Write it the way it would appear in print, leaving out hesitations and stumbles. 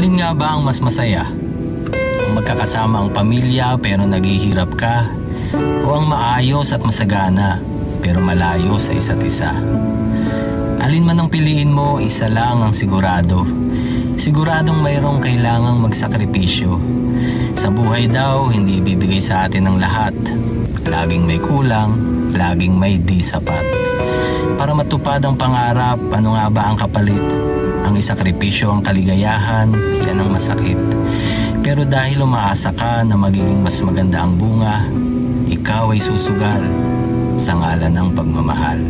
Alin nga ba ang mas masaya? Ang magkakasama ang pamilya pero naghihirap ka? O ang maayos at masagana pero malayo sa isa't isa? Alin man ang piliin mo, isa lang ang sigurado. Siguradong mayroong kailangang magsakripisyo. Sa buhay daw, hindi ibibigay sa atin ang lahat. Laging may kulang, laging may di sapat. Para matupad ang pangarap, ano nga ba ang kapalit? Ang isakripisyo ang kaligayahan, yan ang masakit. Pero dahil umaasa ka na magiging mas maganda ang bunga, ikaw ay susugal sa ngalan ng pagmamahal.